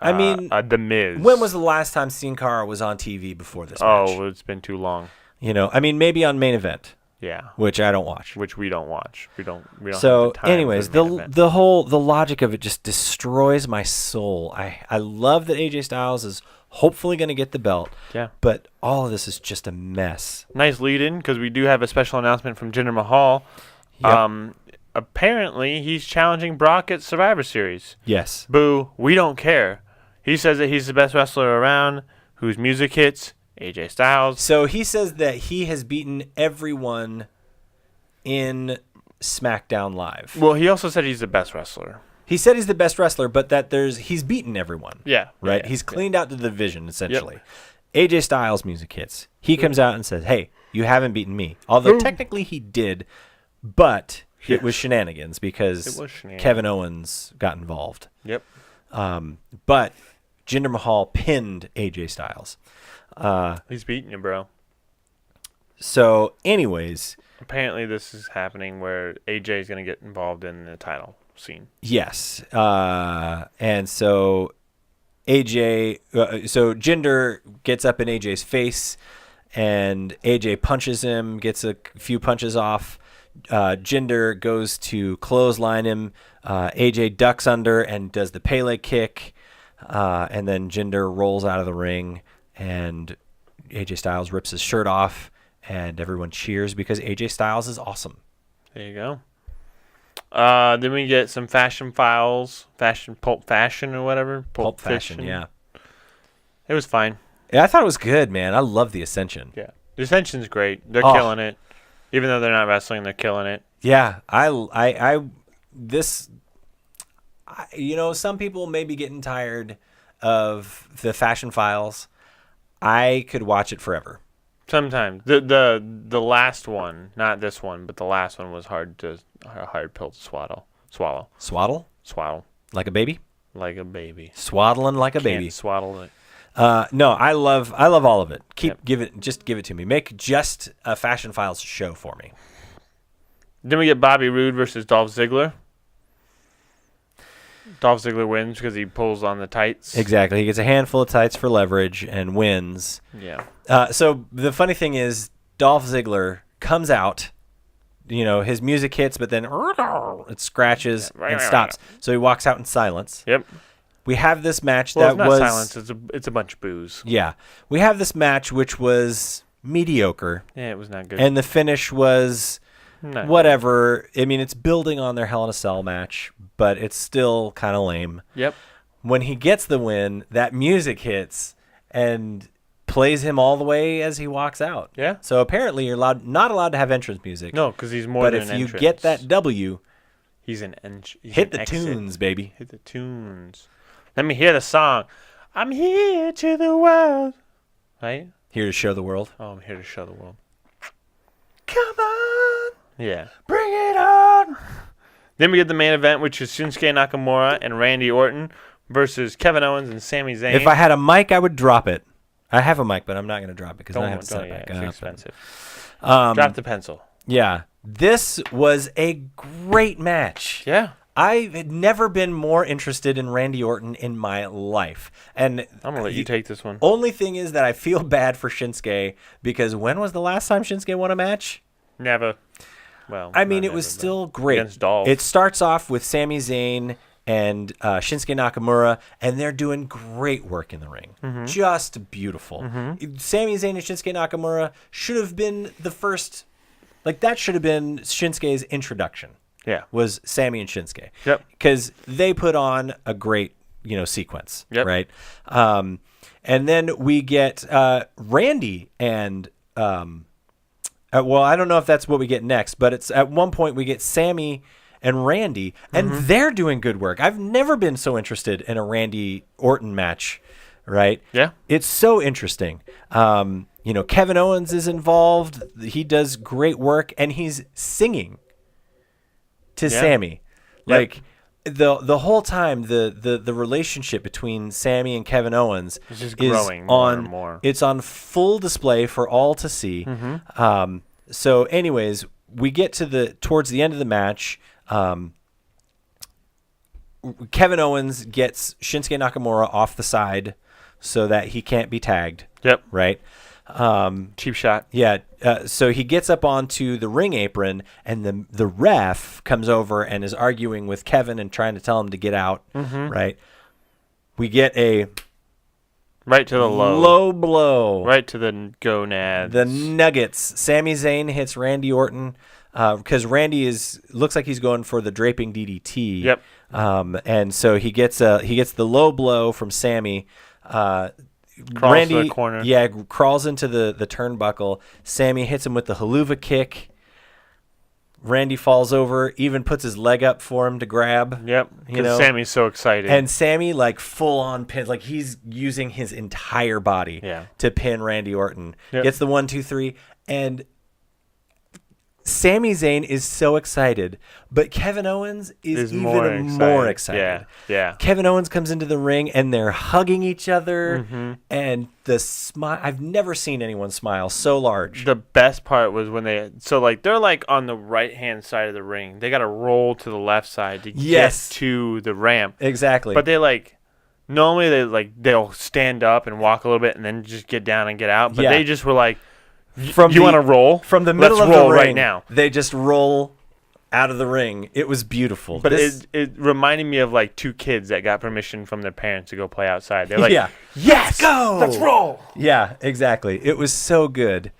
The Miz. When was the last time Sin Cara was on TV before this match? Oh, it's been too long. Maybe on Main Event. Yeah, which I don't watch. Which we don't watch. We don't. So, have the time anyways, the logic of it just destroys my soul. I love that AJ Styles is hopefully going to get the belt. Yeah. But all of this is just a mess. Nice lead in because we do have a special announcement from Jinder Mahal. Yep. Apparently, he's challenging Brock at Survivor Series. Yes. Boo, we don't care. He says that he's the best wrestler around, whose music hits, AJ Styles. So he says that he has beaten everyone in SmackDown Live. Well, he also said he's the best wrestler. He said he's the best wrestler, but that he's beaten everyone. Yeah. Right? Yeah, he's cleaned out the division, essentially. Yep. AJ Styles' music hits. He comes out and says, hey, you haven't beaten me. Although technically he did, but it was shenanigans because Kevin Owens got involved. Yep. But Jinder Mahal pinned AJ Styles. He's beating you, bro. So, anyways. Apparently this is happening where AJ is going to get involved in the title scene. Yes. And so so Jinder gets up in AJ's face, and AJ punches him, gets a few punches off. Jinder goes to clothesline him. AJ ducks under and does the Pele kick. And then Jinder rolls out of the ring, and AJ Styles rips his shirt off, and everyone cheers because AJ Styles is awesome. There you go. Then we get some fashion files, Pulp Fashion or whatever. Pulp Fashion, yeah. It was fine. Yeah, I thought it was good, man. I love the Ascension. Yeah, the Ascension's great. They're killing it. Even though they're not wrestling, they're killing it. Yeah, some people may be getting tired of the fashion files. I could watch it forever. Sometimes the last one, not this one, but the last one was a hard pill to swallow. Swaddle. Like a baby. Like a baby. Swaddling like a baby. Can't swaddle it. No, I love all of it. Give it to me. Make just a fashion files show for me. Then we get Bobby Roode versus Dolph Ziggler. Dolph Ziggler wins because he pulls on the tights. Exactly. He gets a handful of tights for leverage and wins. Yeah. So the funny thing is, Dolph Ziggler comes out, his music hits, but then it scratches and stops. So he walks out in silence. Yep. We have this match it's not silence. It's a bunch of boos. Yeah. We have this match which was mediocre. Yeah, it was not good. And the finish was whatever. I mean, it's building on their Hell in a Cell match, but it's still kind of lame. Yep. When he gets the win, that music hits and plays him all the way as he walks out. Yeah. So apparently you're not allowed to have entrance music. No, because he's more than an entrance. But if you get that W, he's hit the tunes, baby. Hit the tunes. Let me hear the song. I'm here to the world. Right? Here to show the world. Oh, I'm here to show the world. Come on. Yeah. Bring it on. Then we get the main event, which is Shinsuke Nakamura and Randy Orton versus Kevin Owens and Sami Zayn. If I had a mic, I would drop it. I have a mic, but I'm not going to drop it because I have to set it back up. It's expensive. Drop the pencil. Yeah. This was a great match. Yeah. I had never been more interested in Randy Orton in my life. And I'm going to let you take this one. Only thing is that I feel bad for Shinsuke because when was the last time Shinsuke won a match? Never. Well, I mean, it was still great. Against Dolph. It starts off with Sami Zayn and Shinsuke Nakamura, and they're doing great work in the ring. Mm-hmm. Just beautiful. Mm-hmm. Sami Zayn and Shinsuke Nakamura should have been the first. Like, that should have been Shinsuke's introduction. Yeah. Was Sami and Shinsuke. Yep. Because they put on a great, sequence. Yep. Right? And then we get Randy and... well, I don't know if that's what we get next, but it's at one point we get Sami and Randy, and they're doing good work. I've never been so interested in a Randy Orton match, right? Yeah. It's so interesting. Kevin Owens is involved. He does great work, and he's singing to Sami. Like, the whole time, the relationship between Sami and Kevin Owens is just growing more and more. It's on full display for all to see. Mm-hmm. So anyways, we get to towards the end of the match. Kevin Owens gets Shinsuke Nakamura off the side so that he can't be tagged. Yep. Right? Cheap shot. Yeah. So he gets up onto the ring apron, and the ref comes over and is arguing with Kevin and trying to tell him to get out. Mm-hmm. Right. We get a right to the low blow. Right to the gonads. The nuggets. Sami Zayn hits Randy Orton. because Randy looks like he's going for the draping DDT. Yep. And so he gets the low blow from Sami. Crawls to the corner. Yeah, crawls into the turnbuckle. Sami hits him with the haluva kick. Randy falls over, even puts his leg up for him to grab. Yep, because Sami's so excited. And Sami, like, full-on pins. Like, he's using his entire body to pin Randy Orton. Yep. Gets the 1, 2, 3. And Sami Zayn is so excited, but Kevin Owens is even more excited. Yeah. Kevin Owens comes into the ring, and they're hugging each other, and the smile. I've never seen anyone smile so large. The best part was when they're like on the right-hand side of the ring. They got to roll to the left side to get to the ramp. Exactly. But normally they'll stand up and walk a little bit and then just get down and get out. But they just were like, you want to roll? From the middle Let's of the roll ring right now. They just roll out of the ring. It was beautiful. But it reminded me of like two kids that got permission from their parents to go play outside. They're like, yes, let's go. Let's roll. Yeah, exactly. It was so good.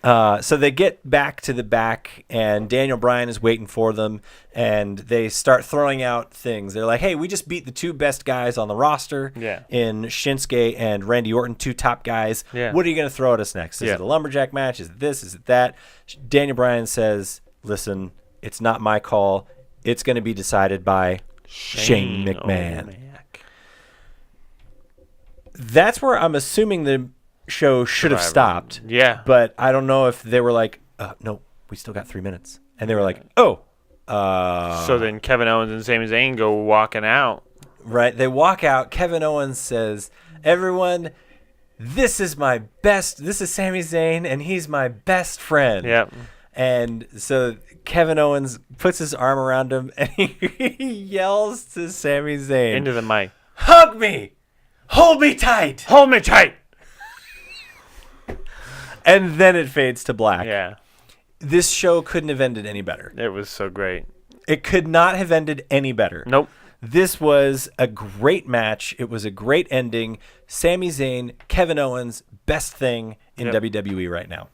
So they get back to the back, and Daniel Bryan is waiting for them, and they start throwing out things. They're like, hey, we just beat the two best guys on the roster in Shinsuke and Randy Orton, two top guys. Yeah. What are you going to throw at us next? Is it a lumberjack match? Is it this? Is it that? Daniel Bryan says, listen, it's not my call. It's going to be decided by Shane McMahon. That's where I'm assuming the show should have stopped. Yeah. But I don't know if they were like, no, we still got 3 minutes. And they were like, so then Kevin Owens and Sami Zayn go walking out. Right. They walk out. Kevin Owens says, everyone, this is Sami Zayn, and he's my best friend. Yep. And so Kevin Owens puts his arm around him, and he yells to Sami Zayn. Into the mic. Hug me. Hold me tight. Hold me tight. And then it fades to black. Yeah. This show couldn't have ended any better. It was so great. It could not have ended any better. Nope. This was a great match. It was a great ending. Sami Zayn, Kevin Owens, best thing in WWE right now.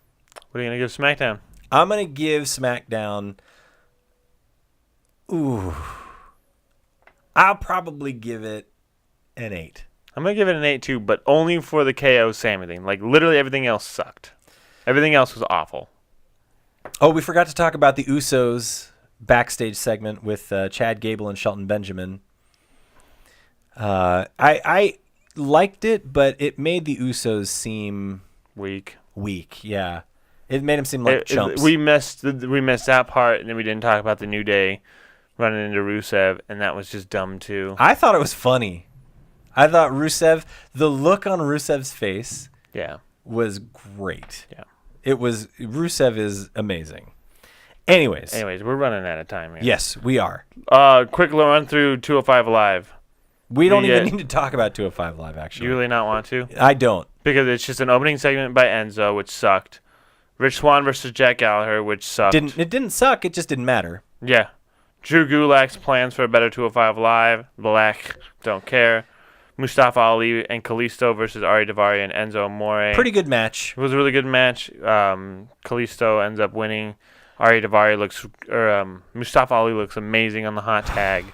What are you going to give SmackDown? I'm going to give SmackDown... I'll probably give it an 8. I'm going to give it an 8 too, but only for the KO Sami thing. Like, literally everything else sucked. Everything else was awful. Oh, we forgot to talk about the Usos backstage segment with Chad Gable and Shelton Benjamin. I liked it, but it made the Usos seem... Weak, yeah. It made them seem like chumps. We missed that part, and then we didn't talk about the New Day running into Rusev, and that was just dumb too. I thought it was funny. I thought the look on Rusev's face was great. Yeah. Rusev is amazing. Anyways, we're running out of time here. Yes, we are. Quick run through 205 Live. We don't even need to talk about 205 Live, actually. You really not want to? I don't. Because it's just an opening segment by Enzo, which sucked. Rich Swann versus Jack Gallagher, which sucked. It didn't suck. It just didn't matter. Yeah. Drew Gulak's plans for a better 205 Live. Black, don't care. Mustafa Ali and Kalisto versus Ari Daivari and Enzo Amore. Pretty good match. It was a really good match. Kalisto ends up winning. Mustafa Ali looks amazing on the hot tag.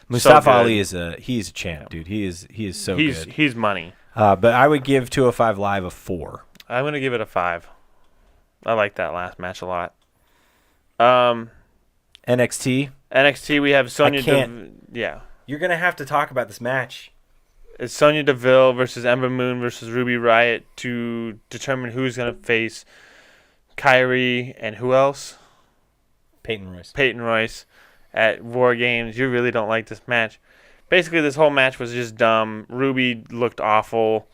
Mustafa Ali he's a champ, dude. He is so good. He's money. But I would give 205 Live a 4. I'm gonna give it a 5. I like that last match a lot. NXT, we have Sonya. You're gonna have to talk about this match. It's Sonya Deville versus Ember Moon versus Ruby Riott to determine who's going to face Kyrie and who else? Peyton Royce at War Games. You really don't like this match. Basically, this whole match was just dumb. Ruby looked awful.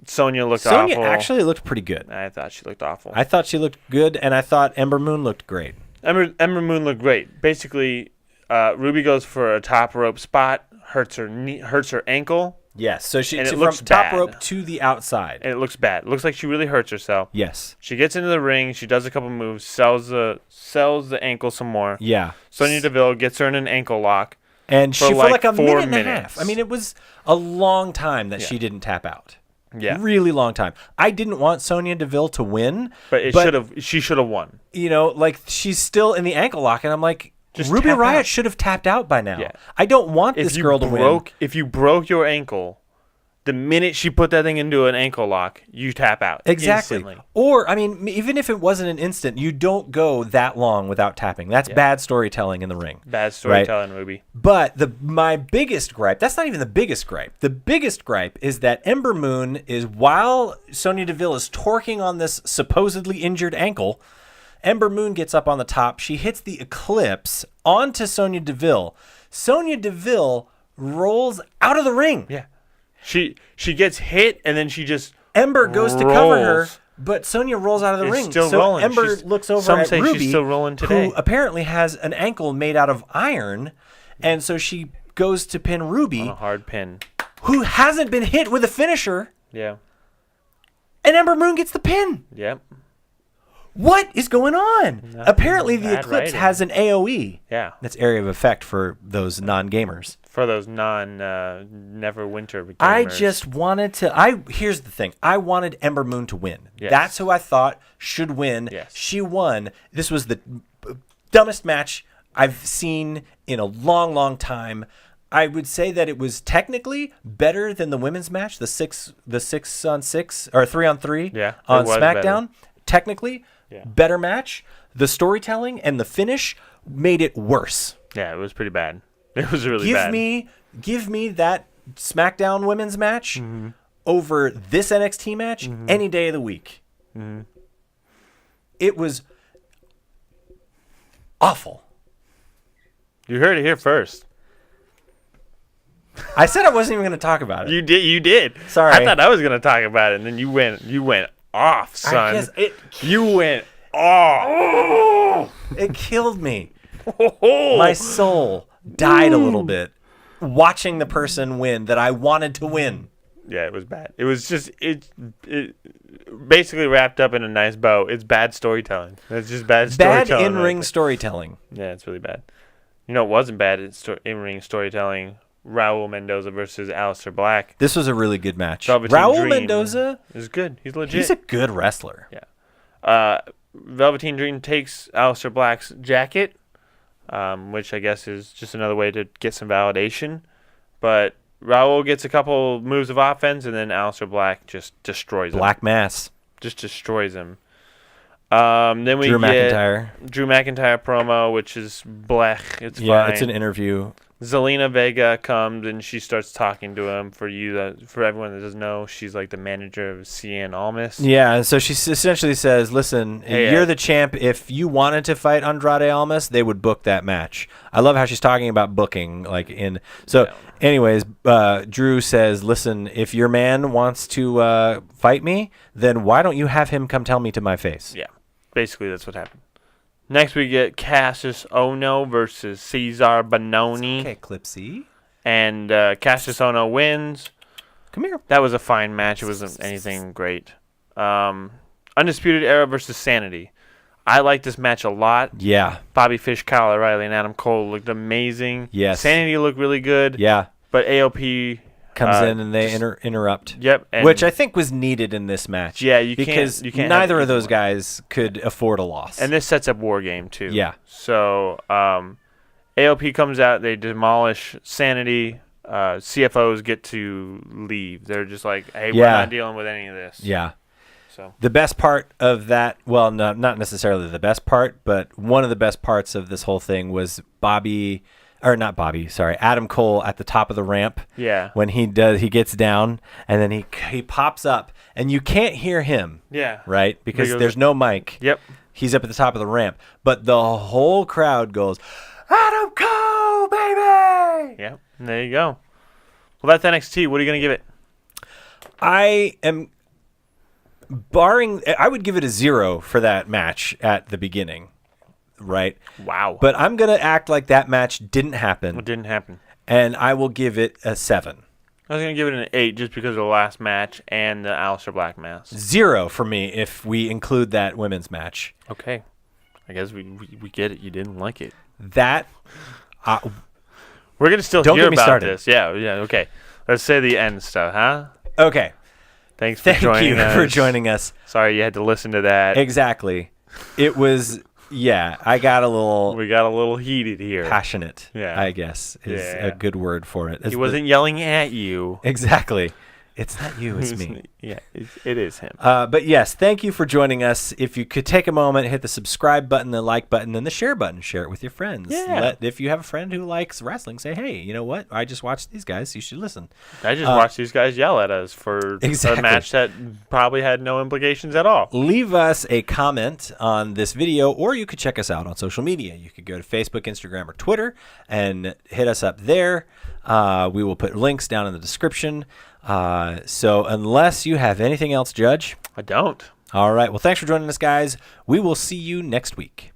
Sonya actually looked pretty good. I thought she looked awful. I thought she looked good, and I thought Ember Moon looked great. Ember Moon looked great. Basically, Ruby goes for a top rope spot. Hurts her ankle. Yes, so she and it from looks top bad. rope to the outside. And it looks bad. It looks like she really hurts herself. Yes. She gets into the ring. She does a couple moves. Sells the ankle some more. Yeah. Sonya Deville gets her in an ankle lock. And for like a 4 minute and minutes. a half. I mean, it was a long time that she didn't tap out. Yeah. Really long time. I didn't want Sonya Deville to win. But she should have won. You know, like, she's still in the ankle lock, and I'm like, Ruby Riott should have tapped out by now. Yeah. I don't want this girl to win. If you broke your ankle, the minute she put that thing into an ankle lock, you tap out. Exactly. Instantly. Or, I mean, even if it wasn't an instant, you don't go that long without tapping. That's bad storytelling in the ring. Bad storytelling, right? Ruby. But my biggest gripe, that's not even the biggest gripe. The biggest gripe is that Ember Moon is, while Sonya Deville is torquing on this supposedly injured ankle, Ember Moon gets up on the top. She hits the Eclipse onto Sonya Deville. Sonya Deville rolls out of the ring. Yeah. She gets hit, and then she just Ember goes to cover her, but Sonya rolls out of the ring. Still so rolling. Ember looks over at Ruby, she's still rolling today. Who apparently has an ankle made out of iron, and so she goes to pin Ruby. On a hard pin. Who hasn't been hit with a finisher. Yeah. And Ember Moon gets the pin. Yep. What is going on? Nothing. Apparently the Eclipse has an AoE. Yeah. That's area of effect for those non-gamers. For those Neverwinter gamers. I just wanted to... Here's the thing. I wanted Ember Moon to win. Yes. That's who I thought should win. Yes. She won. This was the dumbest match I've seen in a long, long time. I would say that it was technically better than the women's match, the 6-on-6 or 3-on-3 on SmackDown. Better. Technically, better match. The storytelling and the finish made it worse. Yeah, it was pretty bad. It was really bad. Give me that SmackDown women's match over this NXT match any day of the week. Mm-hmm. It was awful. You heard it here first. I said I wasn't even going to talk about it. You did. Sorry. I thought I was going to talk about it, and then you went off, son. You went off. It killed me. My soul died a little bit watching the person win that I wanted to win. Yeah, it was bad. It was just it basically wrapped up in a nice bow. It's bad storytelling. It's just bad storytelling. Bad in-ring storytelling. Yeah, it's really bad. You know, it wasn't bad in-ring storytelling. Raul Mendoza versus Aleister Black. This was a really good match. Raul Mendoza is good. He's legit. He's a good wrestler. Yeah. Velveteen Dream takes Aleister Black's jacket, which I guess is just another way to get some validation. But Raul gets a couple moves of offense, and then Aleister Black just destroys him. Black Mass. Just destroys him. Then we get Drew McIntyre promo, which is blech. It's fine. Yeah, it's an interview. Zelina Vega comes and she starts talking to him. For everyone that doesn't know, she's like the manager of Cien Almas. Yeah, and so she essentially says, "Listen, you're the champ. If you wanted to fight Andrade Almas, they would book that match." I love how she's talking about booking, Anyways, Drew says, "Listen, if your man wants to fight me, then why don't you have him come tell me to my face?" Yeah, basically that's what happened. Next, we get Cassius Ohno versus Cesar Bononi. Okay, Clipsy. And Cassius Ohno wins. Come here. That was a fine match. It wasn't anything great. Undisputed Era versus Sanity. I like this match a lot. Yeah. Bobby Fish, Kyle O'Reilly, and Adam Cole looked amazing. Yes. Sanity looked really good. Yeah. But AOP... comes in and they interrupt. Yep. Which I think was needed in this match. Yeah, because neither of those guys could afford a loss. And this sets up War Game, too. Yeah. So, AOP comes out. They demolish Sanity. CFOs get to leave. They're just like, hey, we're not dealing with any of this. Yeah. So the best part of that, well, no, not necessarily the best part, but one of the best parts of this whole thing was Adam Cole at the top of the ramp. Yeah. When he gets down and then he pops up and you can't hear him. Yeah. Right? Because there's no mic. Yep. He's up at the top of the ramp, but the whole crowd goes, "Adam Cole, baby!" Yep. There you go. Well, that's NXT. What are you going to give it? I would give it a 0 for that match at the beginning. Right. Wow. But I'm going to act like that match didn't happen. It didn't happen. And I will give it a 7. I was going to give it an 8 just because of the last match and the Aleister Black match. 0 for me if we include that women's match. Okay. I guess we get it. You didn't like it. That... We're going to still hear about this. Yeah, okay. Let's say the end stuff, huh? Okay. Thanks for joining us. Thank you for joining us. Sorry you had to listen to that. Exactly. It was, I got a little... We got a little heated here. Passionate, I guess, is a good word for it. He wasn't yelling at you. Exactly. It's not you, it's me. Yeah, it is him. But yes, thank you for joining us. If you could take a moment, hit the subscribe button, the like button, and the share button. Share it with your friends. Yeah. If you have a friend who likes wrestling, say, hey, you know what? I just watched these guys. You should listen. I just watched these guys yell at us for a match that probably had no implications at all. Leave us a comment on this video, or you could check us out on social media. You could go to Facebook, Instagram, or Twitter and hit us up there. We will put links down in the description. So unless you have anything else, Judge? I don't. All right. Well, thanks for joining us, guys. We will see you next week.